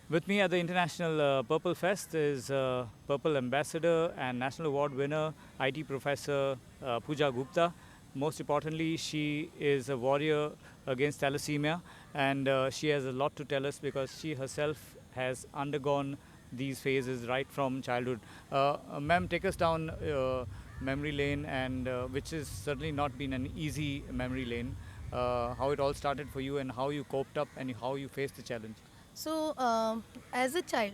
With me at the International Purple Fest is Purple Ambassador and National Award winner, IT professor Pooja Gupta. Most importantly, she is a warrior against thalassemia, and she has a lot to tell us because she herself has undergone these phases right from childhood. Ma'am, take us down memory lane, and which has certainly not been an easy memory lane. How it all started for you, and how you coped up, and how you faced the challenge. So, as a child,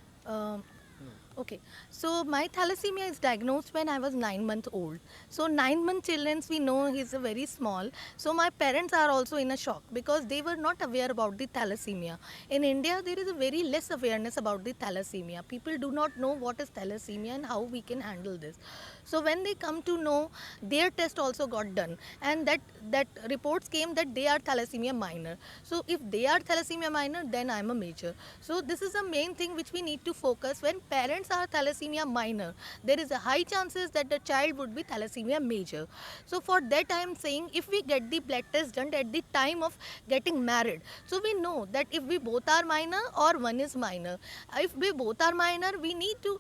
okay. So my thalassemia is diagnosed when I was 9 months old. So 9 month children, we know he's a very small. So my parents are also in a shock because they were not aware about the thalassemia. In India, there is a very less awareness about the thalassemia. People do not know what is thalassemia and how we can handle this. So when they come to know, their test also got done, and that reports came that they are thalassemia minor. So if they are thalassemia minor, then I'm a major. So this is the main thing which we need to focus. When parents are thalassemia minor, there is a high chances that the child would be thalassemia major. So for that I am saying, if we get the blood test done at the time of getting married, so we know that if we both are minor or one is minor. If we both are minor, we need to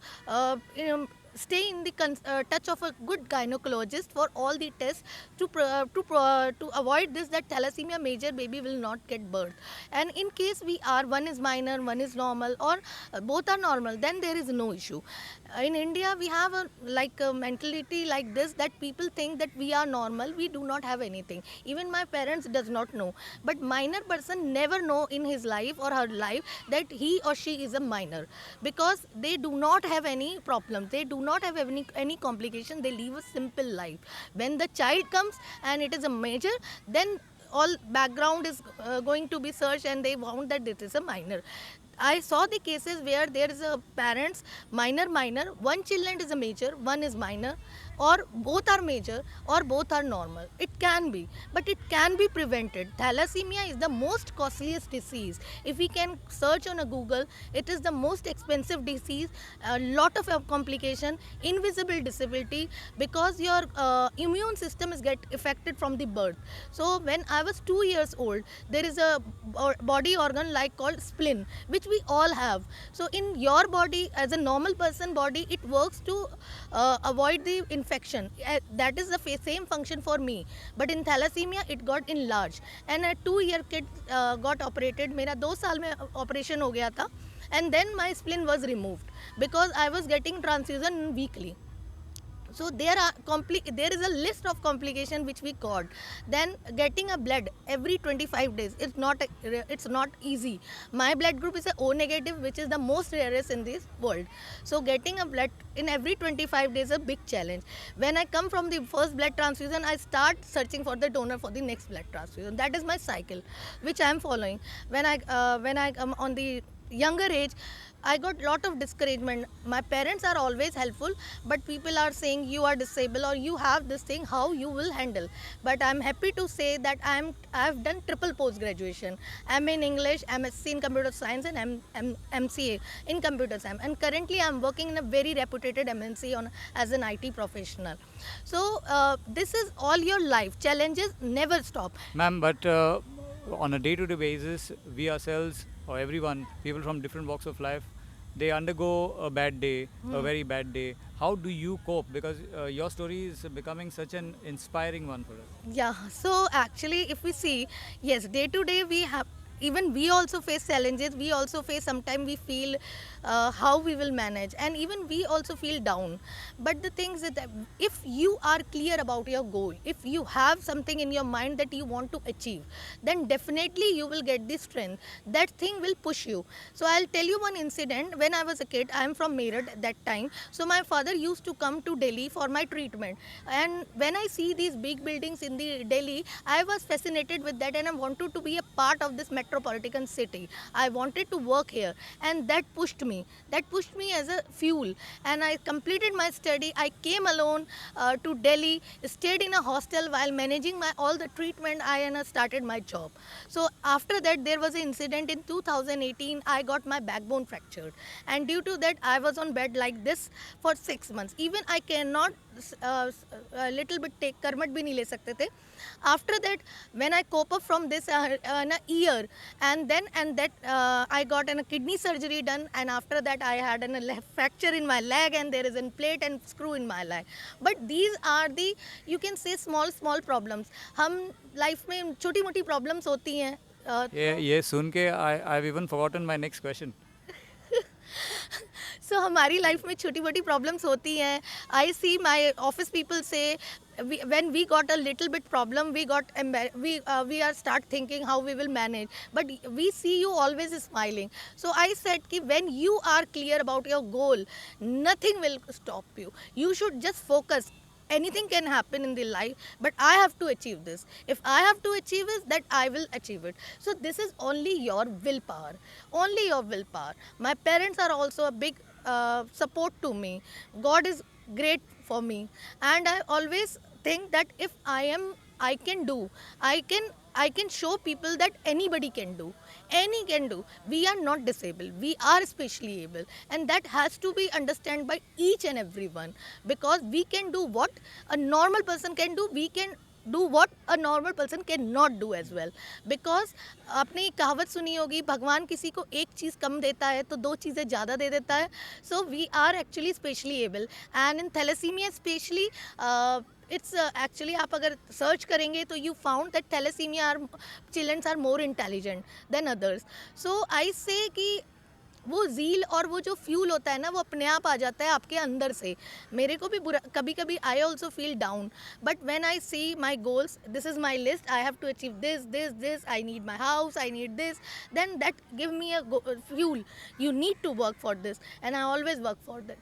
stay in the touch of a good gynecologist for all the tests to avoid this, that thalassemia major baby will not get birth. And in case we are, one is minor, one is normal, or both are normal, then there is no issue. In India, we have a mentality like this, that people think that we are normal, we do not have anything. Even my parents does not know, but minor person never know in his life or her life that he or she is a minor, because they do not have any problem, they do not have any complication, they live a simple life. When the child comes and it is a major, then all background is going to be searched, and they found that it is a minor. I saw the cases where there is a parents minor, one children is a major, one is minor, or both are major, or both are normal. It can be, but it can be prevented. Thalassemia is the most costliest disease. If we can search on a Google, it is the most expensive disease, a lot of complication, invisible disability, because your immune system is get affected from the birth. So when I was 2 years old, there is a body organ like called spleen, which we all have. So in your body, as a normal person body, it works to avoid the infection. That is the same function for me. But in thalassemia, it got enlarged, and a 2 year kid got operated. मेरा 2 साल में operation हो गया था, and then my spleen was removed because I was getting transfusion weekly. So there is a list of complication which we got. Then getting a blood every 25 days, it's not easy. My blood group is a O negative, which is the most rarest in this world. So getting a blood in every 25 days is a big challenge. When I come from the first blood transfusion, I start searching for the donor for the next blood transfusion. That is my cycle which I am following. When I come on the younger age, I got lot of discouragement. My parents are always helpful, but people are saying you are disabled or you have this thing, how you will handle. But I'm happy to say that I've done triple post graduation. I'm in English, MSc in computer science, and MCA in computer science. And currently I'm working in a very reputed MNC as an IT professional. So this is all your life. Challenges never stop. Ma'am, but on a day-to-day basis, we ourselves or everyone, people from different walks of life, they undergo a bad day, a very bad day. How do you cope? Because your story is becoming such an inspiring one for us. Yeah, so actually, if we see, yes, day to day we have, even we also face challenges. We also face, sometimes we feel how we will manage, and even we also feel down. But the thing is that if you are clear about your goal, if you have something in your mind that you want to achieve, then definitely you will get the strength. That thing will push you. So I'll tell you one incident. When I was a kid, I'm from Meerut at that time. So my father used to come to Delhi for my treatment. And when I see these big buildings in the Delhi, I was fascinated with that, and I wanted to be a part of this metropolitan city. I wanted to work here, and that pushed me. That pushed me as a fuel. And I completed my study. I came alone to Delhi, stayed in a hostel while managing my all the treatment. I started my job. So after that, there was an incident in 2018. I got my backbone fractured, and due to that, I was on bed like this for 6 months. Even I cannot little bit take करमट भी नहीं ले सकते थे. After that, when I cope up from this in a year, and that I got a kidney surgery done, and after that I had a fracture in my leg, and there is a plate and screw in my leg. But these are the, you can say, small problems. हम life में छोटी मोटी problems होती हैं. ये सुन के I've even forgotten my next question. सो हमारी life में छोटी मोटी प्रॉब्लम्स होती हैं. आई सी माई ऑफिस पीपल से when we got a little bit problem, we are start thinking how we will manage, but we see you always smiling. So I said ki when you are clear about your goal, nothing will stop you. You should just focus. Anything can happen in the life, but I have to achieve this. If I have to achieve it, that I will achieve it. So this is only your willpower. Only your willpower. My parents are also a big support to me. God is great for me, and I always think that if I can do, I can show people that anybody can do. Any can do. We are not disabled. We are specially able, and that has to be understood by each and everyone, because we can do what a normal person can do. We can do what a normal person cannot do as well. Because आपने एक कहावत सुनी होगी, भगवान किसी को एक चीज़ कम देता है तो दो चीज़ें ज़्यादा दे देता है. So we are actually specially able, and in thalassemia especially, it's actually आप अगर सर्च करेंगे तो you found that thalassemia children are more intelligent than others. So I say कि वो ज़ील और वो जो फ्यूल होता है ना, वो अपने आप आ जाता है आपके अंदर से. मेरे को भी बुरा कभी कभी I also feel down, but when I see my goals, this is my list, I have to achieve this, I need my house, I need this, then that give me a fuel. You need to work for this, and I always work for that.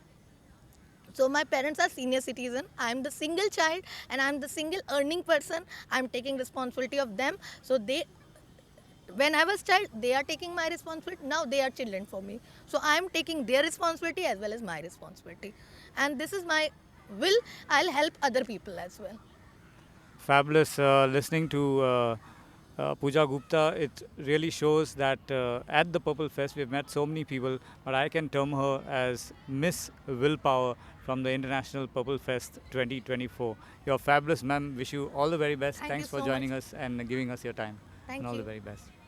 So my parents are senior citizen. I am the single child, and I am the single earning person. I am taking responsibility of them. So they, when I was child, they are taking my responsibility. Now they are children for me. So I am taking their responsibility as well as my responsibility. And this is my will. I'll help other people as well. Fabulous listening to Pooja Gupta. It really shows that at the Purple Fest we've met so many people, but I can term her as Miss Willpower from the International Purple Fest 2024. You're fabulous, ma'am. Wish you all the very best. Thank Thanks you for so joining much. us and giving us your time. Thank And all you. the very best.